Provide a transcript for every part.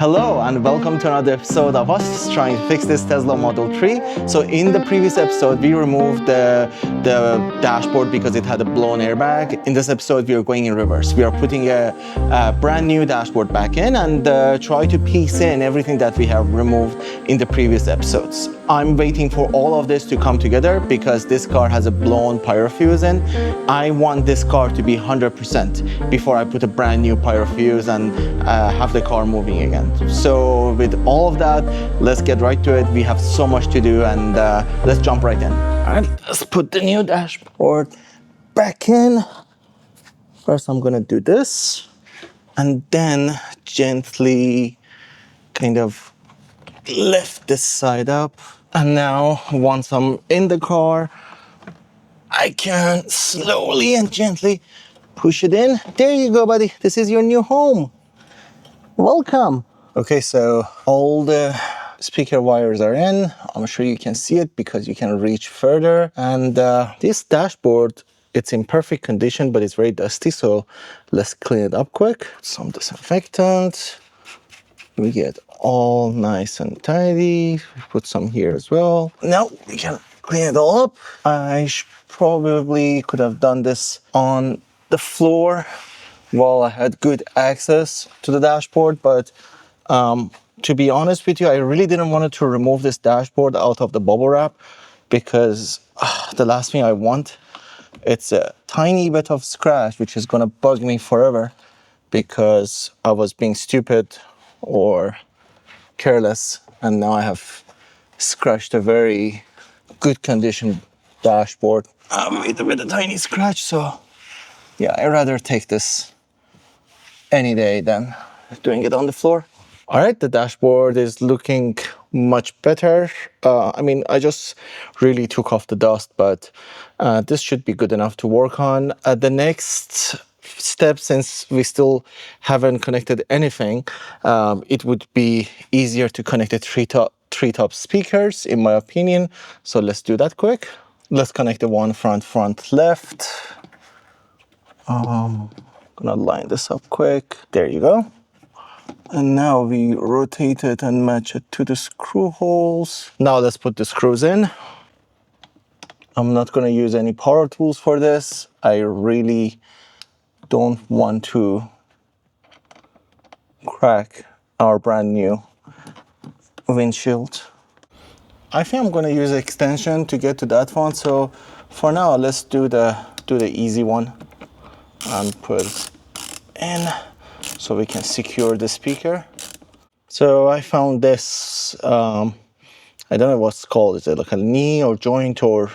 Hello and welcome to another episode of us trying to fix this Tesla Model 3. So in the previous episode, we removed the dashboard because it had a blown airbag. In this episode, we are going in reverse. We are putting a brand new dashboard back in and try to piece in everything that we have removed in the previous episodes. I'm waiting for all of this to come together because this car has a blown pyro fuse in. I want this car to be 100% before I put a brand new pyro fuse and have the car moving again. So with all of that, let's get right to it. We have so much to do and let's jump right in. All right, let's put the new dashboard back in. First, I'm gonna do this and then gently kind of lift this side up. And now, once I'm in the car, I can slowly and gently push it in. There you go, buddy. This is your new home. Welcome. Okay, so all the speaker wires are in. I'm sure you can see it because you can reach further. And this dashboard, it's in perfect condition, but it's very dusty. So let's clean it up quick. Some disinfectant. We get all nice and tidy. Put some here as well. Now we can clean it all up. I probably could have done this on the floor while I had good access to the dashboard, but to be honest with you, I really didn't want to remove this dashboard out of the bubble wrap because the last thing I want, it's a tiny bit of scratch which is gonna bug me forever because I was being stupid or careless, and now I have scratched a very good condition dashboard with a tiny scratch. So yeah, I'd rather take this any day than doing it on the floor. All right, the dashboard is looking much better. I mean, I just really took off the dust, but this should be good enough to work on. The next step, since we still haven't connected anything, it would be easier to connect the three top speakers, in my opinion. So let's do that quick. Let's connect the one front left. Gonna line this up quick. There you go. And now we rotate it and match it to the screw holes. Now let's put the screws in. I'm not gonna use any power tools for this. I really don't want to crack our brand new windshield. I think I'm gonna use extension to get to that one. So for now, let's do the easy one and put it in so we can secure the speaker. So I found this, I don't know what's called. Is it like a knee or joint or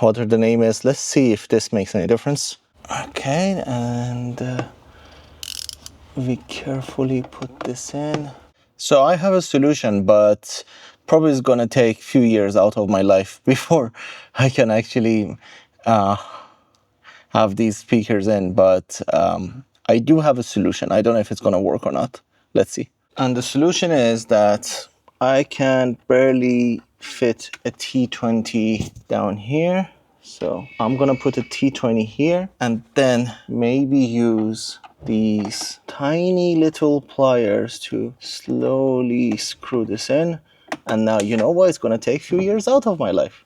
whatever the name is? Let's see if this makes any difference. Okay, and we carefully put this in. So I have a solution, but probably it's gonna take a few years out of my life before I can actually have these speakers in, but I do have a solution. I don't know if it's gonna work or not. Let's see. And the solution is that I can barely fit a T20 down here. So I'm gonna put a T20 here and then maybe use these tiny little pliers to slowly screw this in. And now you know what? It's gonna take a few years out of my life.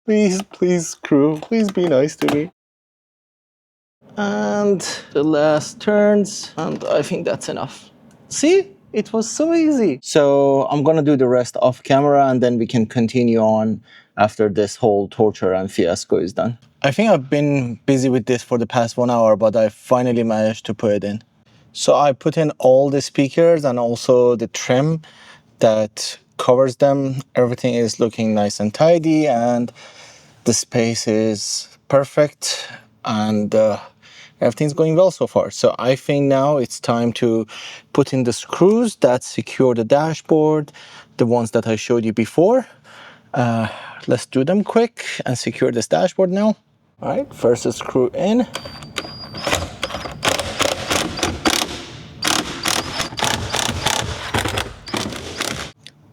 Please screw, please be nice to me. And the last turns, and I think that's enough. See? It was so easy. So I'm gonna do the rest off camera and then we can continue on after this whole torture and fiasco is done. I think I've been busy with this for the past 1 hour, but I finally managed to put it in. So I put in all the speakers and also the trim that covers them. Everything is looking nice and tidy and the space is perfect and everything's going well so far. So I think now it's time to put in the screws that secure the dashboard, the ones that I showed you before. Let's do them quick and secure this dashboard now. All right, first a screw in.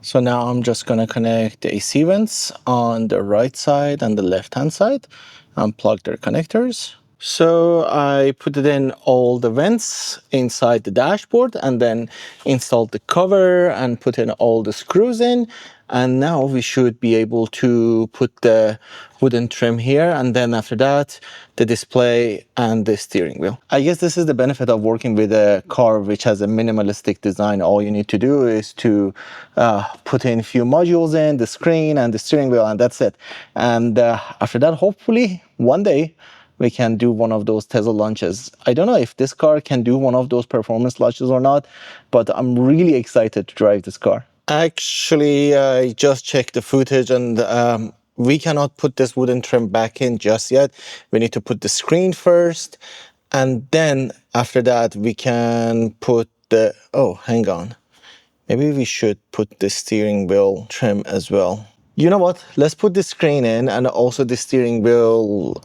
So now I'm just gonna connect the AC vents on the right side and the left-hand side and plug their connectors. So I put it in all the vents inside the dashboard and then installed the cover and put in all the screws in. And now we should be able to put the wooden trim here, and then after that, the display and the steering wheel. I guess this is the benefit of working with a car which has a minimalistic design. All you need to do is to put in a few modules in, the screen and the steering wheel, and that's it. And after that, hopefully one day, we can do one of those Tesla launches. I don't know if this car can do one of those performance launches or not, but I'm really excited to drive this car. Actually, I just checked the footage, and we cannot put this wooden trim back in just yet. We need to put the screen first, and then after that we can put the, oh, hang on. Maybe we should put the steering wheel trim as well. You know what? Let's put the screen in and also the steering wheel,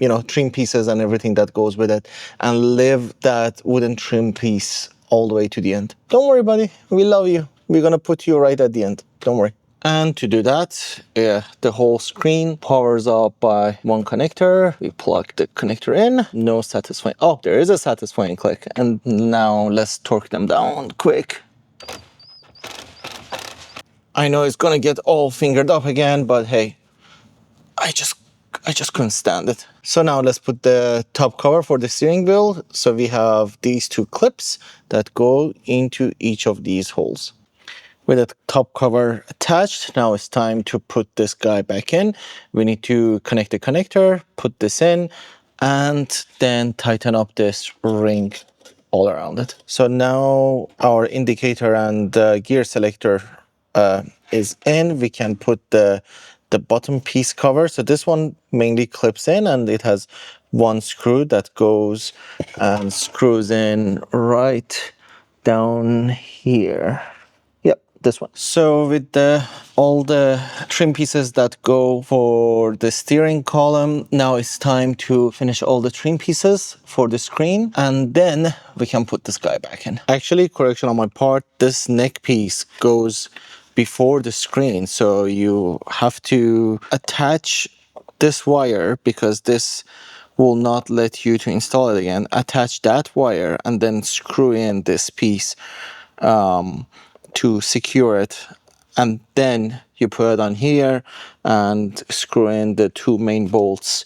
you know, trim pieces and everything that goes with it, and leave that wooden trim piece all the way to the end. Don't worry, buddy. We love you. We're gonna put you right at the end. Don't worry. And to do that, the whole screen powers up by one connector. We plug the connector in. No satisfying. Oh, there is a satisfying click. And now let's torque them down quick. I know it's gonna get all fingered up again, but hey, I just couldn't stand it. So now let's put the top cover for the steering wheel. So we have these two clips that go into each of these holes. With the top cover attached, now it's time to put this guy back in. We need to connect the connector, put this in, and then tighten up this ring all around it. So now our indicator and gear selector is in. We can put the bottom piece cover. So this one mainly clips in, and it has one screw that goes and screws in right down here. Yep, this one. So with all the trim pieces that go for the steering column, now it's time to finish all the trim pieces for the screen, and then we can put this guy back in. Actually, correction on my part, this neck piece goes before the screen, so you have to attach this wire, because this will not let you to install it again. Attach that wire and then screw in this piece to secure it, and then you put it on here and screw in the two main bolts,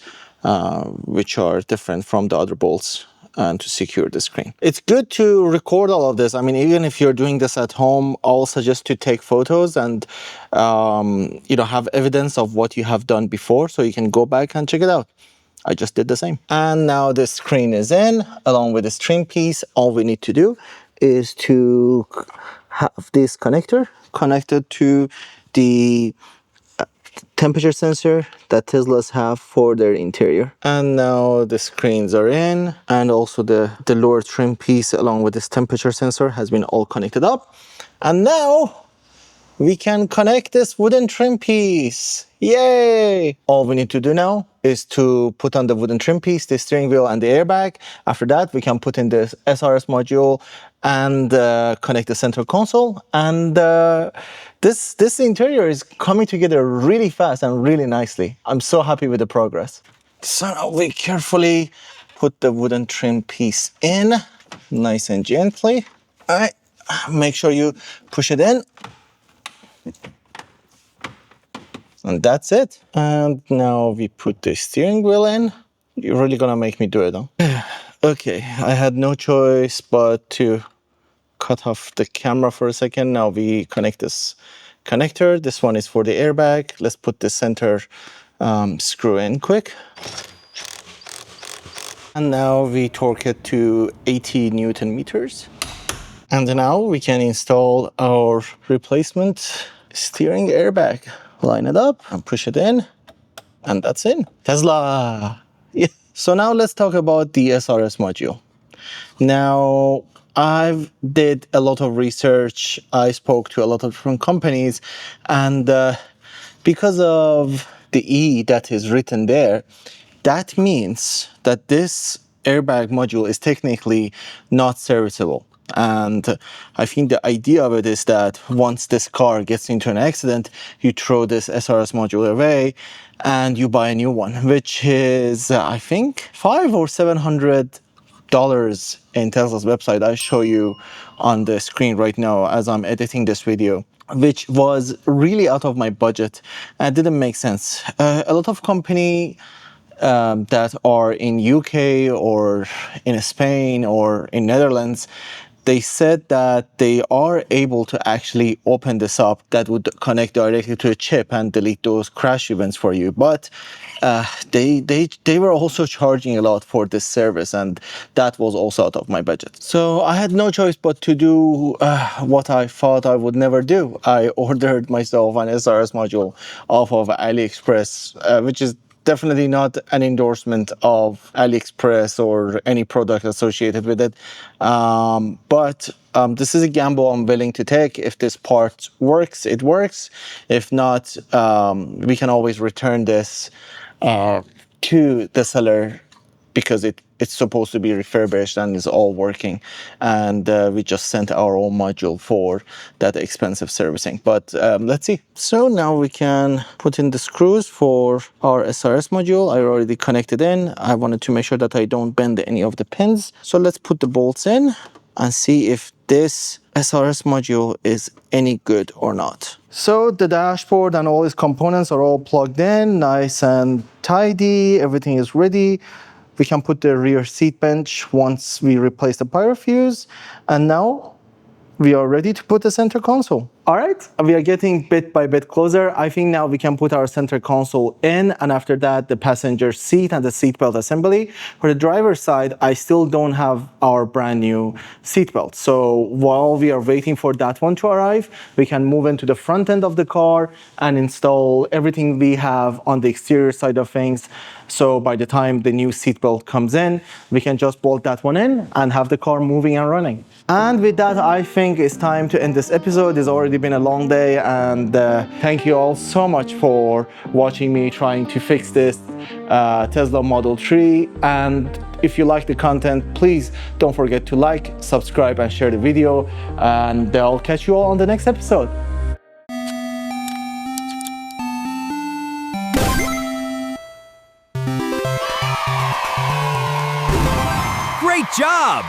which are different from the other bolts, and to secure the screen. It's good to record all of this. I mean, even if you're doing this at home, I'll suggest to take photos and you know, have evidence of what you have done before, so you can go back and check it out. I just did the same. And now the screen is in along with this trim piece. All we need to do is to have this connector connected to the temperature sensor that Teslas have for their interior. And now the screens are in, and also the lower trim piece along with this temperature sensor has been all connected up. And now we can connect this wooden trim piece. Yay! All we need to do now is to put on the wooden trim piece, the steering wheel and the airbag. After that, we can put in this SRS module and connect the center console. And this interior is coming together really fast and really nicely. I'm so happy with the progress. So now we carefully put the wooden trim piece in, nice and gently. All right, make sure you push it in. And that's it. And now we put the steering wheel in. You're really gonna make me do it, huh? Okay, I had no choice but to cut off the camera for a second. Now we connect this connector. This one is for the airbag. Let's put the center screw in quick. And now we torque it to 80 Newton meters. And now we can install our replacement steering airbag. Line it up and push it in, and that's in. Tesla! Yeah. So now let's talk about the SRS module. Now, I've did a lot of research. I spoke to a lot of different companies, and because of the E that is written there, that means that this airbag module is technically not serviceable. And I think the idea of it is that once this car gets into an accident, you throw this SRS module away and you buy a new one, which is, I think, $500 or $700 in Tesla's website. I show you on the screen right now as I'm editing this video, which was really out of my budget and didn't make sense. A lot of company that are in UK or in Spain or in Netherlands, they said that they are able to actually open this up that would connect directly to a chip and delete those crash events for you. But they were also charging a lot for this service, and that was also out of my budget. So I had no choice but to do what I thought I would never do. I ordered myself an SRS module off of AliExpress, which is definitely not an endorsement of AliExpress or any product associated with it. But this is a gamble I'm willing to take. If this part works, it works. If not, we can always return this to the seller because it's supposed to be refurbished and is all working. And we just sent our own module for that expensive servicing. But let's see. So now we can put in the screws for our SRS module. I already connected in. I wanted to make sure that I don't bend any of the pins. So let's put the bolts in and see if this SRS module is any good or not. So the dashboard and all its components are all plugged in, nice and tidy. Everything is ready. We can put the rear seat bench once we replace the pyro fuse. And now we are ready to put the center console. All right, we are getting bit by bit closer. I think now we can put our center console in, and after that, the passenger seat and the seatbelt assembly. For the driver's side, I still don't have our brand new seatbelt. So while we are waiting for that one to arrive, we can move into the front end of the car and install everything we have on the exterior side of things. So by the time the new seatbelt comes in, we can just bolt that one in and have the car moving and running. And with that, I think it's time to end this episode. It's already been a long day, and thank you all so much for watching me trying to fix this Tesla Model 3. And if you like the content, please don't forget to like, subscribe, and share the video. And I'll catch you all on the next episode. Great job!